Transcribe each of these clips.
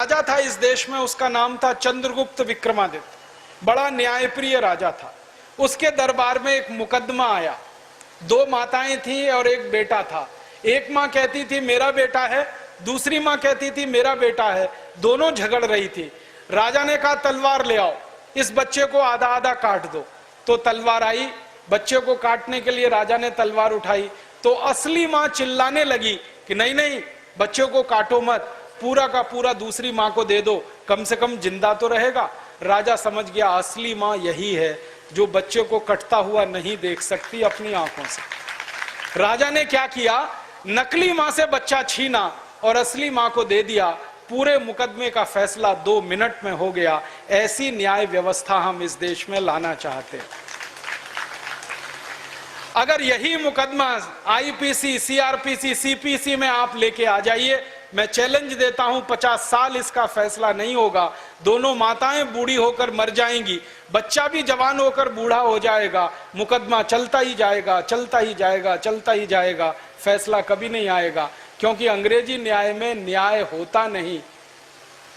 राजा था इस देश में, उसका नाम था चंद्रगुप्त विक्रमादित्य, बड़ा न्यायप्रिय राजा था। उसके दरबार में एक मुकदमा आया। दो माताएं थी और एक बेटा था। एक माँ कहती थी मेरा बेटा है, दूसरी माँ कहती थी मेरा बेटा है, दोनों झगड़ रही थी। राजा ने कहा तलवार ले आओ, इस बच्चे को आधा आधा काट दो। तो तलवार आई, बच्चे को काटने के लिए राजा ने तलवार उठाई तो असली माँ चिल्लाने लगी कि नहीं नहीं, बच्चे को काटो मत, पूरा का पूरा दूसरी माँ को दे दो, कम से कम जिंदा तो रहेगा। राजा समझ गया असली माँ यही है जो बच्चे को कटता हुआ नहीं देख सकती अपनी आंखों से। राजा ने क्या किया, नकली माँ से बच्चा छीना और असली माँ को दे दिया। पूरे मुकदमे का फैसला 2 मिनट में हो गया। ऐसी न्याय व्यवस्था हम इस देश में लाना चाहते हैं। अगर यही मुकदमा आईपीसी, सीआरपीसी, सीपीसी में आप लेके आ जाइए, मैं चैलेंज देता हूं 50 साल इसका फैसला नहीं होगा। दोनों माताएं बूढ़ी होकर मर जाएंगी, बच्चा भी जवान होकर बूढ़ा हो जाएगा, मुकदमा चलता ही जाएगा, चलता ही जाएगा, चलता ही जाएगा, फैसला कभी नहीं आएगा। क्योंकि अंग्रेजी न्याय में न्याय होता नहीं।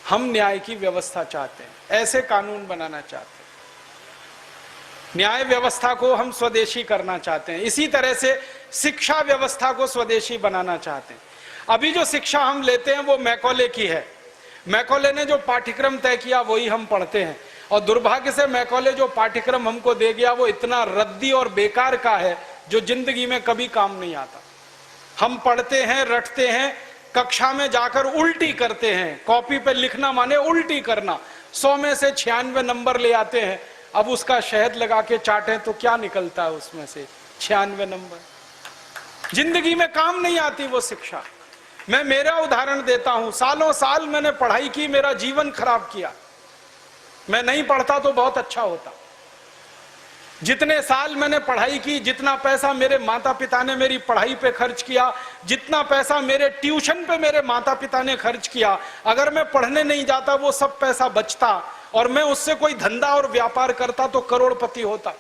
हम न्याय की व्यवस्था चाहते हैं, ऐसे कानून बनाना चाहते हैं। न्याय व्यवस्था को हम स्वदेशी करना चाहते हैं। इसी तरह से शिक्षा व्यवस्था को स्वदेशी बनाना चाहते हैं। अभी जो शिक्षा हम लेते हैं वो मैकॉले की है। मैकॉले ने जो पाठ्यक्रम तय किया वही हम पढ़ते हैं, और दुर्भाग्य से मैकॉले जो पाठ्यक्रम हमको दे गया वो इतना रद्दी और बेकार का है जो जिंदगी में कभी काम नहीं आता। हम पढ़ते हैं, रटते हैं, कक्षा में जाकर उल्टी करते हैं। कॉपी पे लिखना माने उल्टी करना। 100 में से 96 नंबर ले आते हैं। अब उसका शहद लगा के चाटें तो क्या निकलता है उसमें से? 96 नंबर। जिंदगी में काम नहीं आती वो शिक्षा। मैं मेरा उदाहरण देता हूं, सालों साल मैंने पढ़ाई की, मेरा जीवन खराब किया। मैं नहीं पढ़ता तो बहुत अच्छा होता। जितने साल मैंने पढ़ाई की, जितना पैसा मेरे माता पिता ने मेरी पढ़ाई पे खर्च किया, जितना पैसा मेरे ट्यूशन पे मेरे माता पिता ने खर्च किया, अगर मैं पढ़ने नहीं जाता वो सब पैसा बचता और मैं उससे कोई धंधा और व्यापार करता तो करोड़पति होता।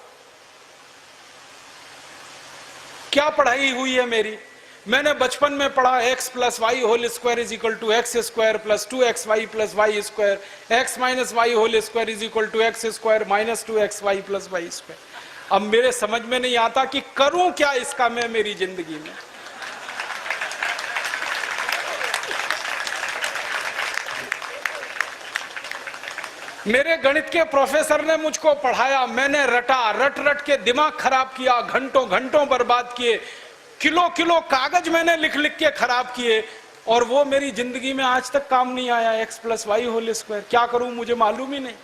क्या पढ़ाई हुई है मेरी? मैंने बचपन में पढ़ा x + y whole square is equal to x square plus 2xy plus y square, x minus y whole square is equal to x square minus 2xy plus y square. अब मेरे समझ में नहीं आता कि करूं क्या इसका मैं मेरी जिंदगी में। मेरे गणित के प्रोफेसर ने मुझको पढ़ाया, मैंने रटा, रट रट के दिमाग खराब किया, घंटों घंटों बर्बाद किए, किलो किलो कागज मैंने लिख लिख के खराब किए, और वो मेरी जिंदगी में आज तक काम नहीं आया। x + y होल स्क्वायर क्या करूं मुझे मालूम ही नहीं।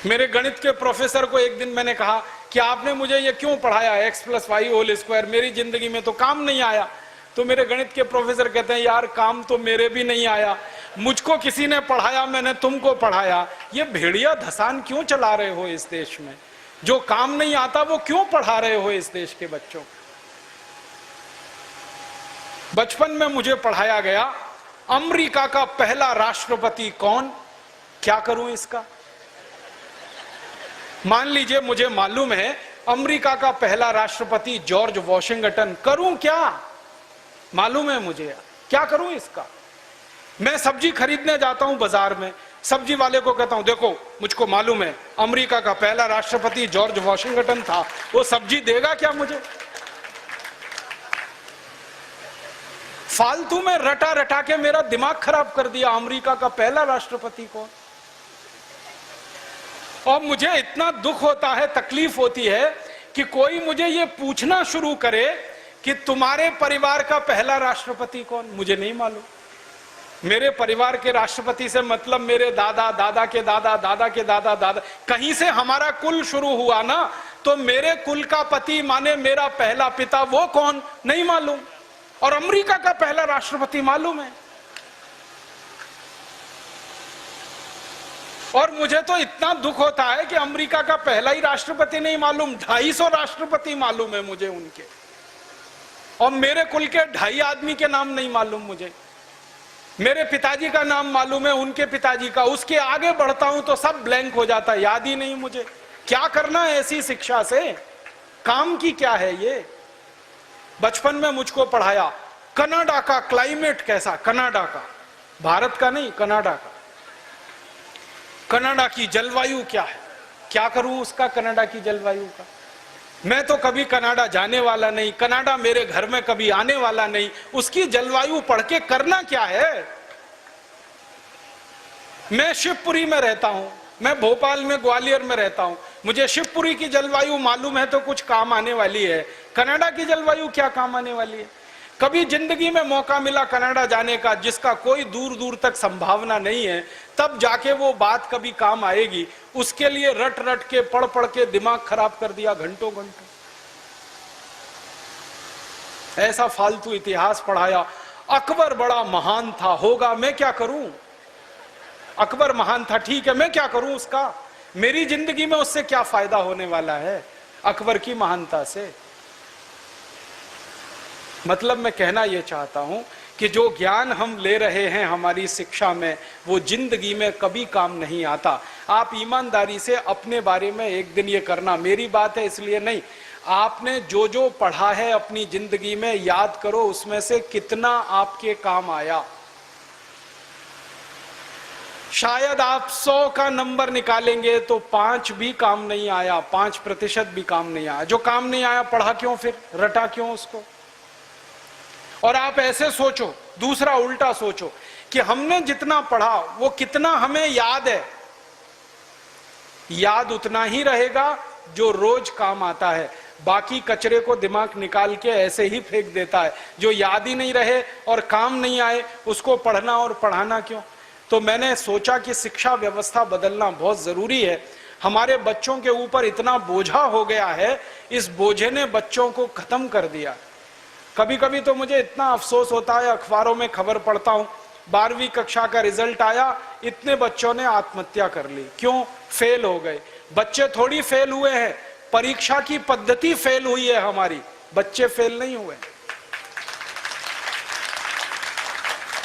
मेरे गणित के प्रोफेसर को एक दिन मैंने कहा कि आपने मुझे ये क्यों पढ़ाया x + y होल स्क्वायर, मेरी जिंदगी में तो काम नहीं आया। तो मेरे गणित के प्रोफेसर कहते हैं यार काम तो मेरे भी नहीं आया, मुझको किसी ने पढ़ाया, मैंने तुमको पढ़ाया। ये भेड़िया धसान क्यों चला रहे हो इस देश में? जो काम नहीं आता वो क्यों पढ़ा रहे हो इस देश के बच्चों को? बचपन में मुझे पढ़ाया गया अमेरिका का पहला राष्ट्रपति कौन, क्या करूं इसका? मान लीजिए मुझे मालूम है अमेरिका का पहला राष्ट्रपति जॉर्ज वॉशिंगटन, करूं क्या? मालूम है मुझे, क्या करूं इसका? मैं सब्जी खरीदने जाता हूं बाजार में, सब्जी वाले को कहता हूं देखो मुझको मालूम है अमेरिका का पहला राष्ट्रपति जॉर्ज वॉशिंगटन था, वो सब्जी देगा क्या मुझे? फालतू में रटा रटा के मेरा दिमाग खराब कर दिया। अमेरिका का पहला राष्ट्रपति कौन? और मुझे इतना दुख होता है, तकलीफ होती है कि कोई मुझे ये पूछना शुरू करे कि तुम्हारे परिवार का पहला राष्ट्रपति कौन? मुझे नहीं मालूम। मेरे परिवार के राष्ट्रपति से मतलब मेरे दादा, दादा के दादा, दादा के दादा, दादा, कहीं से हमारा कुल शुरू हुआ ना, तो मेरे कुल का पति माने मेरा पहला पिता, वो कौन नहीं मालूम। और अमेरिका का पहला राष्ट्रपति मालूम है। और मुझे तो इतना दुख होता है कि अमेरिका का पहला ही राष्ट्रपति नहीं मालूम, 250 राष्ट्रपति मालूम है मुझे उनके, और मेरे कुल के 2.5 आदमी के नाम नहीं मालूम मुझे। मेरे पिताजी का नाम मालूम है, उनके पिताजी का, उसके आगे बढ़ता हूं तो सब ब्लैंक हो जाता है, याद ही नहीं मुझे। क्या करना है ऐसी शिक्षा से? काम की क्या है ये? बचपन में मुझको पढ़ाया कनाडा का क्लाइमेट कैसा, कनाडा का भारत का नहीं, कनाडा का। कनाडा की जलवायु क्या है, क्या करूं उसका कनाडा की जलवायु का। मैं तो कभी कनाडा जाने वाला नहीं, कनाडा मेरे घर में कभी आने वाला नहीं, उसकी जलवायु पढ़ के करना क्या है। मैं शिवपुरी में रहता हूं, मैं भोपाल में, ग्वालियर में रहता हूं, मुझे शिवपुरी की जलवायु मालूम है तो कुछ काम आने वाली है, कनाडा की जलवायु क्या काम आने वाली है। कभी जिंदगी में मौका मिला कनाडा जाने का जिसका कोई दूर दूर तक संभावना नहीं है, तब जाके वो बात कभी काम आएगी। उसके लिए रट रट के पढ़ पढ़ के दिमाग खराब कर दिया घंटों घंटों, ऐसा फालतू इतिहास पढ़ाया। अकबर बड़ा महान था, होगा, मैं क्या करूं। अकबर महान था, ठीक है, मैं क्या करूं उसका। मेरी जिंदगी में उससे क्या फायदा होने वाला है अकबर की महानता से। मतलब मैं कहना यह चाहता हूं कि जो ज्ञान हम ले रहे हैं हमारी शिक्षा में, वो जिंदगी में कभी काम नहीं आता। आप ईमानदारी से अपने बारे में एक दिन ये करना, मेरी बात है इसलिए नहीं, आपने जो जो पढ़ा है अपनी जिंदगी में याद करो, उसमें से कितना आपके काम आया। शायद आप 100 का नंबर निकालेंगे तो 5 भी काम नहीं आया, 5% भी काम नहीं आया। जो काम नहीं आया पढ़ा क्यों, फिर रटा क्यों उसको। और आप ऐसे सोचो, दूसरा उल्टा सोचो कि हमने जितना पढ़ा वो कितना हमें याद है। याद उतना ही रहेगा जो रोज काम आता है, बाकी कचरे को दिमाग निकाल के ऐसे ही फेंक देता है। जो याद ही नहीं रहे और काम नहीं आए उसको पढ़ना और पढ़ाना क्यों। तो मैंने सोचा कि शिक्षा व्यवस्था बदलना बहुत जरूरी है। हमारे बच्चों के ऊपर इतना बोझा हो गया है, इस बोझे ने बच्चों को खत्म कर दिया। कभी कभी तो मुझे इतना अफसोस होता है, अखबारों में खबर पढ़ता हूं 12वीं कक्षा का रिजल्ट आया, इतने बच्चों ने आत्महत्या कर ली। क्यों, फेल हो गए। बच्चे थोड़ी फेल हुए हैं, परीक्षा की पद्धति फेल हुई है हमारी, बच्चे फेल नहीं हुए।